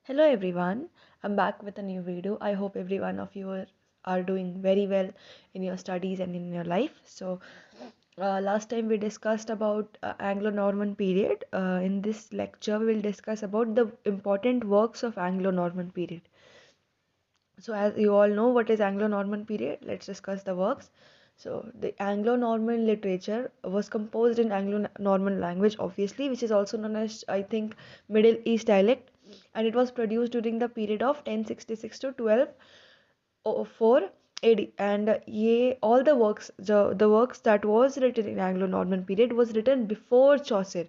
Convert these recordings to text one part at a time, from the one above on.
Hello everyone, I'm back with a new video. I hope every one of you are doing very well in your studies and in your life. Last time we discussed about Anglo-Norman period. In this lecture, we will discuss about the important works of Anglo-Norman period. So, as you all know, what is Anglo-Norman period? Let's discuss the works. So, the Anglo-Norman literature was composed in Anglo-Norman language, obviously, which is also known as, I think, Middle East dialect, and it was produced during the period of 1066 to 1204 AD. And all the works, the works that was written in Anglo-Norman period was written before Chaucer,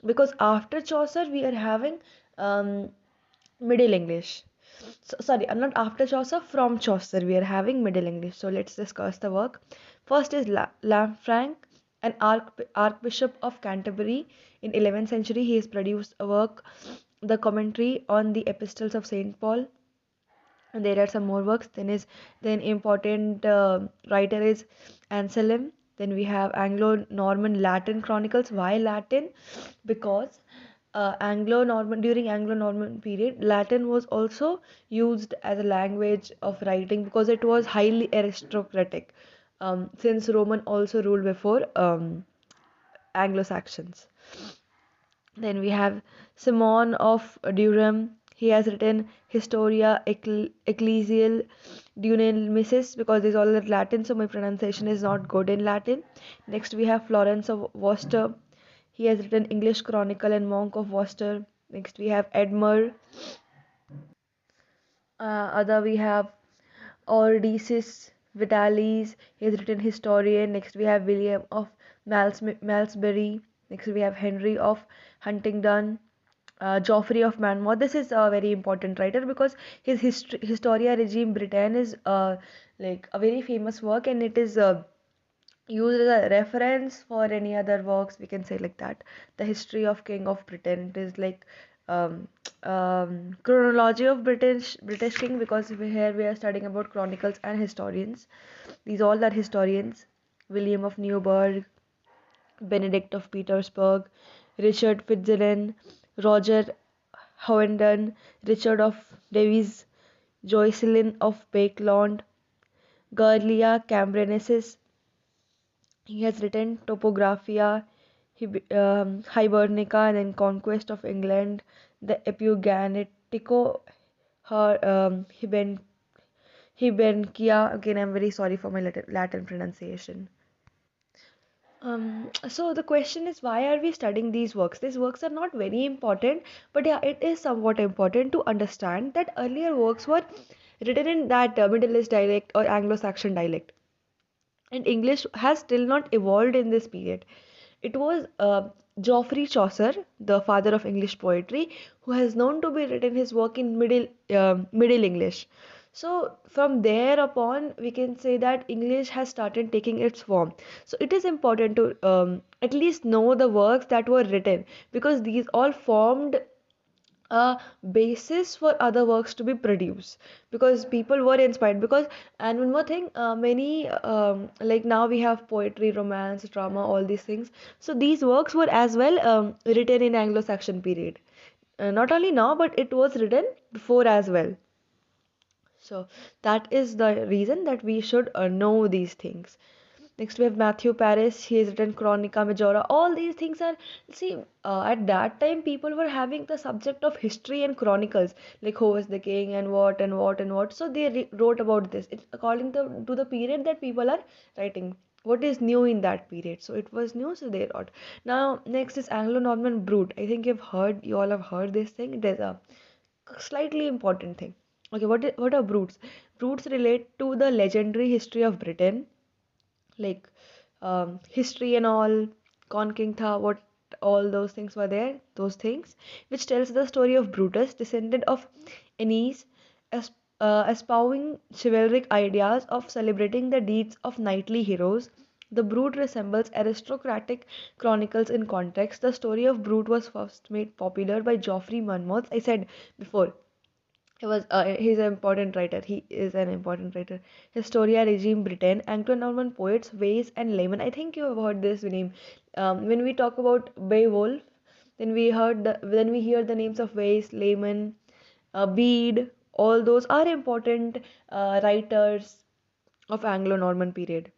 because after Chaucer we are having um, Middle English. Sorry, I'm not after Chaucer, from Chaucer we are having Middle English. So let's discuss the work. First is Lanfranc, an archbishop of Canterbury in 11th century. He has produced a work, the commentary on the epistles of Saint Paul. And there are some more works. Then important writer is Anselm. Then we have Anglo-Norman Latin Chronicles. Why Latin? Because Anglo-Norman during Anglo-Norman period, Latin was also used as a language of writing because it was highly aristocratic. Since Roman also ruled before Anglo Saxons. Then we have Simon of Durham. He has written Historia Ecclesial Dunamicis, because these all are Latin, so my pronunciation is not good in Latin. Next we have Florence of Worcester. He has written English Chronicle and Monk of Worcester. Next we have Edmer. Other we have Ordisis Vitalis. He has written Historian. Next we have William of Malmesbury. Next we have Henry of Huntingdon. Geoffrey of Monmouth. This is a very important writer because his Historia Regime Britain is like a very famous work, and it is used as a reference for any other works. We can say like that. The History of King of Britain. It is like um, chronology of British king, because here we are studying about chronicles and historians. These all are historians. William of Newburgh, Benedict of Petersburg, Richard Fitzgerald, Roger Hovenden, Richard of Davies, Jocelyn of Bakelond, Gurlia Cambrensis. He has written Topographia, Hibernica, and then Conquest of England, the Epiganetico, her Hibernia. Again, I'm very sorry for my Latin pronunciation. So the question is, why are we studying these works? These works are not very important, but yeah, it is somewhat important to understand that earlier works were written in that Middle East dialect or Anglo-Saxon dialect, and English has still not evolved in this period. It was Geoffrey Chaucer, the father of English poetry, who has known to be written his work in Middle English. So from there upon, we can say that English has started taking its form. So it is important to at least know the works that were written, because these all formed a basis for other works to be produced, because people were inspired. Because, and one more thing, many like now we have poetry, romance, drama, all these things. So these works were as well written in Anglo-Saxon period. Not only now, but it was written before as well. So that is the reason that we should know these things. Next we have Matthew Paris. He has written Chronica Majora. All these things are, see, at that time people were having the subject of history and chronicles, like who was the king and what and what and what. So they wrote about this. It's according to the period that people are writing. What is new in that period? So it was new, so they wrote. Now next is Anglo-Norman Brute. I think you all have heard this thing. It is a slightly important thing. Okay, what are brutes? Brutes relate to the legendary history of Britain, like history and all, Con King Tha, what all those things were there, those things, which tells the story of Brutus, descendant of Aeneas, as, espousing chivalric ideas of celebrating the deeds of knightly heroes. The Brute resembles aristocratic chronicles in context. The story of Brute was first made popular by Geoffrey Monmouth. I said before, he's an important writer. He is an important writer. Historia Regime Britain, Anglo-Norman poets, Weiss and Layman. I think you have heard this name. When we talk about Beowulf, then we hear the names of Weiss, Layman, Bede, all those are important writers of Anglo-Norman period.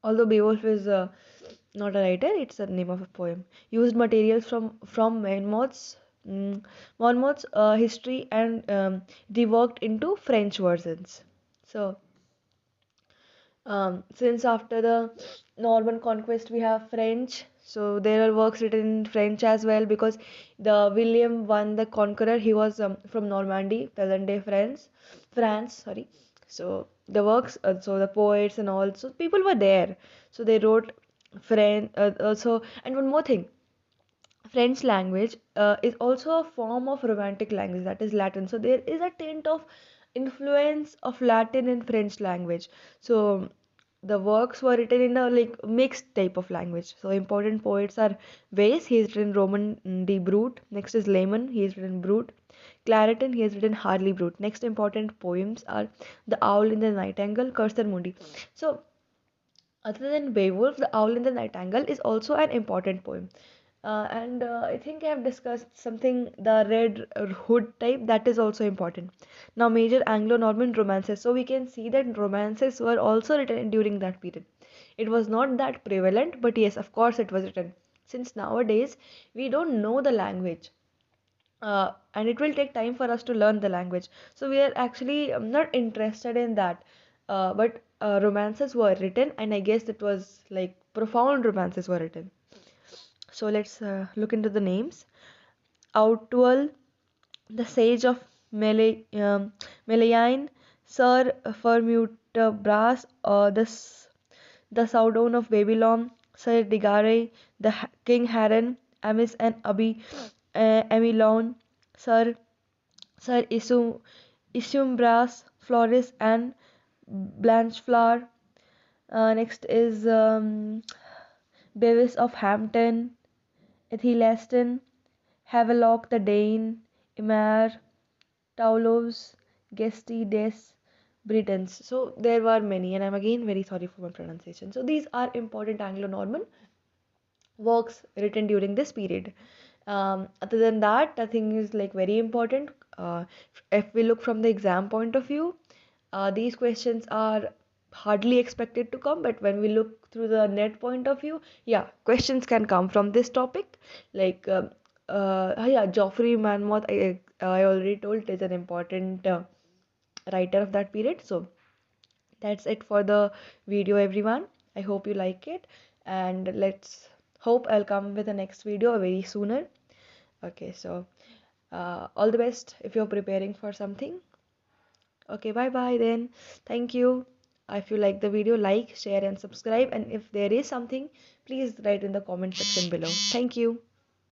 Although Beowulf is not a writer, it's the name of a poem. Used materials from Monmouth's history and reworked into French versions. So since after the Norman conquest we have French, so there are works written in French as well because the William I the Conqueror, he was from Normandy, present day France, sorry. So the works, so the poets and all, so people were there, so they wrote French. Also, and one more thing, French language is also a form of romantic language, that is Latin. So there is a tint of influence of Latin in French language. So the works were written in a like mixed type of language. So important poets are Weiss, he has written Roman de Brute. Next is Layman, he has written Brute. Clareton, he has written Harley Brute. Next important poems are The Owl in the Nightingale, Cursor Mundi. So other than Beowulf, The Owl in the Nightingale is also an important poem. And I think I have discussed something, the Red Hood type, that is also important. Now, major Anglo-Norman romances. So we can see that romances were also written during that period. It was not that prevalent, but yes, of course, it was written. Since nowadays we don't know the language, and it will take time for us to learn the language, so we are actually not interested in that, but romances were written, and I guess it was like profound romances were written. So let's look into the names. Outwell, the sage of Meliane, Sir Fermutabras, the Soudon of Babylon, Sir Digare, the King Haran, Amis and Amilon, Sir Isumbras, Floris and Blancheflower. Next is Bevis of Hampton, Etheleston, Havelock the Dane, Emer, Taulos, Gesti des Britons. So there were many, and I'm again very sorry for my pronunciation. So these are important Anglo-Norman works written during this period. Other than that, nothing is like very important. If we look from the exam point of view, these questions are hardly expected to come, but when we look through the net point of view, yeah, questions can come from this topic. Like, yeah, Geoffrey Monmouth, I already told, is an important writer of that period. So that's it for the video, everyone. I hope you like it, and let's hope I'll come with the next video very sooner. Okay, so all the best if you're preparing for something. Okay, bye bye then. Thank you. If you like the video, like, share, and subscribe. And if there is something, please write in the comment section below. Thank you.